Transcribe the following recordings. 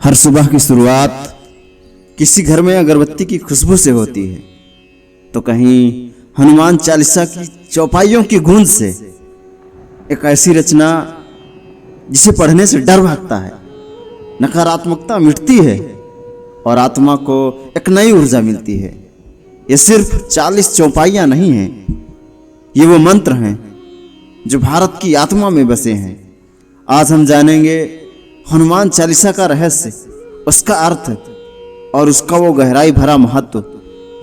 हर सुबह की शुरुआत किसी घर में अगरबत्ती की खुशबू से होती है, तो कहीं हनुमान चालीसा की चौपाइयों की गूंज से। एक ऐसी रचना जिसे पढ़ने से डर भागता है, नकारात्मकता मिटती है और आत्मा को एक नई ऊर्जा मिलती है। ये सिर्फ 40 चौपाइयां नहीं हैं, ये वो मंत्र हैं जो भारत की आत्मा में बसे हैं। आज हम जानेंगे हनुमान चालीसा का रहस्य, उसका अर्थ और उसका वो गहराई भरा महत्व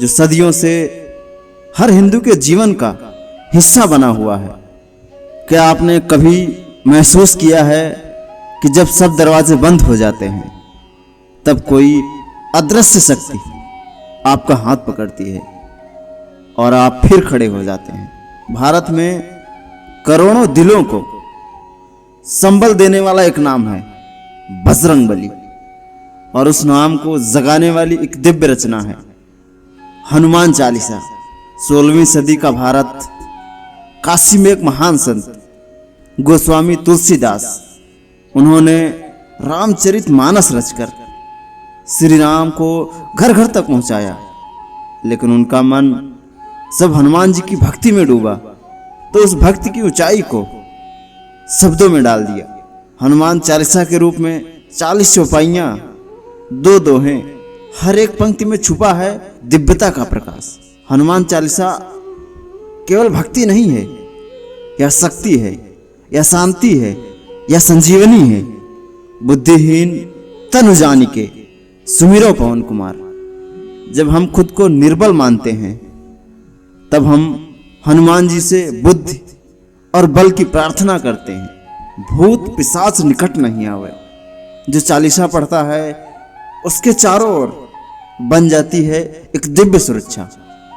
जो सदियों से हर हिंदू के जीवन का हिस्सा बना हुआ है। क्या आपने कभी महसूस किया है कि जब सब दरवाजे बंद हो जाते हैं तब कोई अदृश्य शक्ति आपका हाथ पकड़ती है और आप फिर खड़े हो जाते हैं। भारत में करोड़ों दिलों को संबल देने वाला एक नाम है बजरंगबली, और उस नाम को जगाने वाली एक दिव्य रचना है हनुमान चालीसा। 16वीं सदी का भारत, काशी में एक महान संत गोस्वामी तुलसीदास, उन्होंने रामचरितमानस रचकर श्री राम को घर घर तक पहुंचाया। लेकिन उनका मन सब हनुमान जी की भक्ति में डूबा तो उस भक्ति की ऊंचाई को शब्दों में डाल दिया। हनुमान चालीसा के रूप में 40 चौपाइयां, 2 दोहें, हर एक पंक्ति में छुपा है दिव्यता का प्रकाश। हनुमान चालीसा केवल भक्ति नहीं है, यह शक्ति है, यह शांति है, यह संजीवनी है। बुद्धिहीन तनु जानिके सुमिरो पवन कुमार। जब हम खुद को निर्बल मानते हैं तब हम हनुमान जी से बुद्धि और बल की प्रार्थना करते हैं। भूत पिशाच निकट नहीं आवे। जो चालीसा पढ़ता है उसके चारों ओर बन जाती है एक दिव्य सुरक्षा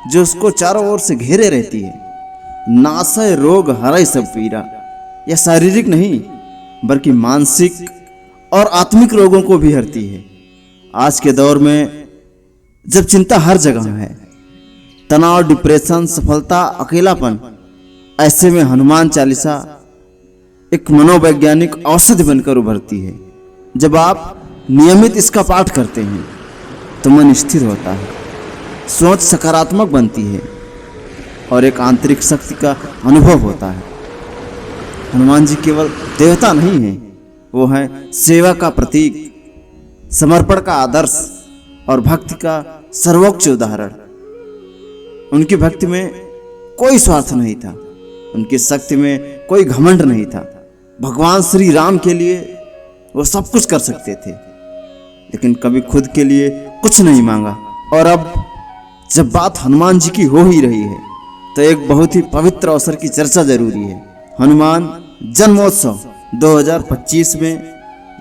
जो उसको चारों ओर से घेरे रहती है। नासय रोग हरय सब पीरा। यह शारीरिक नहीं बल्कि मानसिक और आत्मिक रोगों को भी हरती है। आज के दौर में जब चिंता हर जगह है, तनाव, डिप्रेशन, सफलता, अकेलापन, ऐसे में हनुमान चालीसा एक मनोवैज्ञानिक औषधि बनकर उभरती है। जब आप नियमित इसका पाठ करते हैं तो मन स्थिर होता है, सोच सकारात्मक बनती है और एक आंतरिक शक्ति का अनुभव होता है। हनुमान जी केवल देवता नहीं हैं, वो हैं सेवा का प्रतीक, समर्पण का आदर्श और भक्ति का सर्वोच्च उदाहरण। उनकी भक्ति में कोई स्वार्थ नहीं था, उनकी शक्ति में कोई घमंड नहीं था। भगवान श्री राम के लिए वो सब कुछ कर सकते थे, लेकिन कभी खुद के लिए कुछ नहीं मांगा। और अब जब बात हनुमान जी की हो ही रही है तो एक बहुत ही पवित्र अवसर की चर्चा जरूरी है। हनुमान जन्मोत्सव 2025 में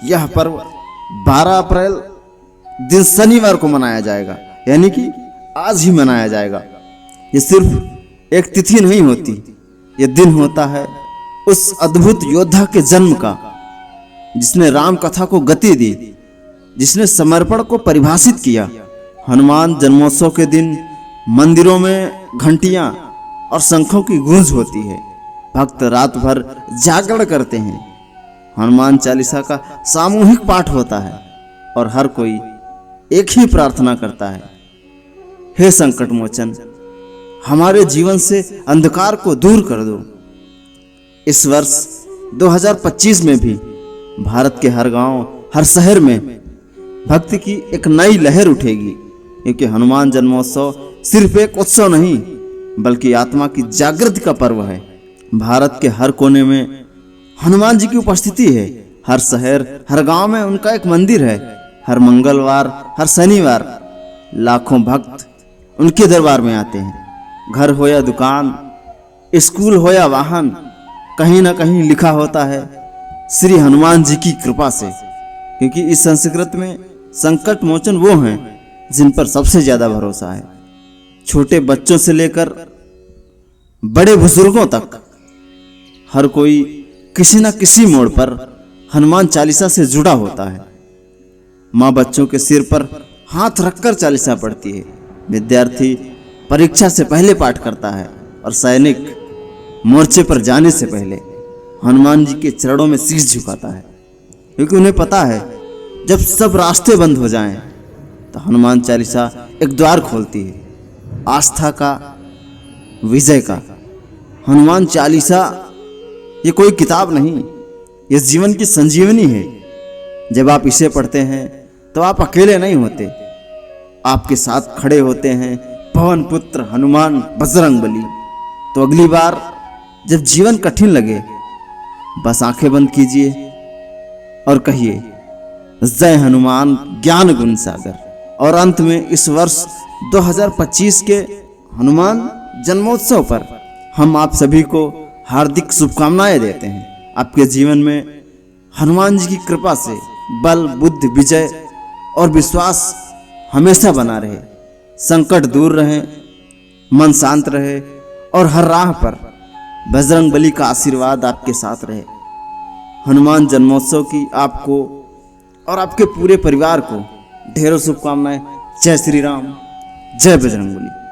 यह पर्व 12 अप्रैल दिन शनिवार को मनाया जाएगा, यानी कि आज ही मनाया जाएगा। ये सिर्फ एक तिथि नहीं होती, ये दिन होता है उस अद्भुत योद्धा के जन्म का जिसने राम कथा को गति दी, जिसने समर्पण को परिभाषित किया। हनुमान जन्मोत्सव के दिन मंदिरों में घंटियां और शंखों की गूंज होती है। भक्त रात भर जागरण करते हैं। हनुमान चालीसा का सामूहिक पाठ होता है और हर कोई एक ही प्रार्थना करता है, हे संकट मोचन, हमारे जीवन से अंधकार को दूर कर दो। इस वर्ष 2025 में भी भारत के हर गांव, हर शहर में भक्ति की एक नई लहर उठेगी, क्योंकि हनुमान जन्मोत्सव सिर्फ एक उत्सव नहीं बल्कि आत्मा की जागृति का पर्व है। भारत के हर कोने में हनुमान जी की उपस्थिति है। हर शहर, हर गांव में उनका एक मंदिर है। हर मंगलवार, हर शनिवार लाखों भक्त उनके दरबार में आते हैं। घर हो या दुकान, स्कूल हो या वाहन, कहीं ना कहीं लिखा होता है श्री हनुमान जी की कृपा से, क्योंकि इस संस्कृत में संकट मोचन वो हैं जिन पर सबसे ज्यादा भरोसा है। छोटे बच्चों से लेकर बड़े बुजुर्गों तक हर कोई किसी न किसी मोड़ पर हनुमान चालीसा से जुड़ा होता है। माँ बच्चों के सिर पर हाथ रखकर चालीसा पढ़ती है, विद्यार्थी परीक्षा से पहले पाठ करता है और सैनिक मोर्चे पर जाने से पहले हनुमान जी के चरणों में शीश झुकाता है, क्योंकि उन्हें पता है जब सब रास्ते बंद हो जाएं, तो हनुमान चालीसा एक द्वार खोलती है आस्था का, विजय का। हनुमान चालीसा ये कोई किताब नहीं, ये जीवन की संजीवनी है। जब आप इसे पढ़ते हैं तो आप अकेले नहीं होते, आपके साथ खड़े होते हैं पवन पुत्र हनुमान बजरंगबली। तो अगली बार जब जीवन कठिन लगे, बस आंखें बंद कीजिए और कहिए जय हनुमान ज्ञान गुण सागर। और अंत में इस वर्ष 2025 के हनुमान जन्मोत्सव पर हम आप सभी को हार्दिक शुभकामनाएं देते हैं। आपके जीवन में हनुमान जी की कृपा से बल, बुद्धि, विजय और विश्वास हमेशा बना रहे, संकट दूर रहे, मन शांत रहे और हर राह पर बजरंगबली का आशीर्वाद आपके साथ रहे। हनुमान जन्मोत्सव की आपको और आपके पूरे परिवार को ढेरों शुभकामनाएं। जय श्री राम, जय बजरंगबली।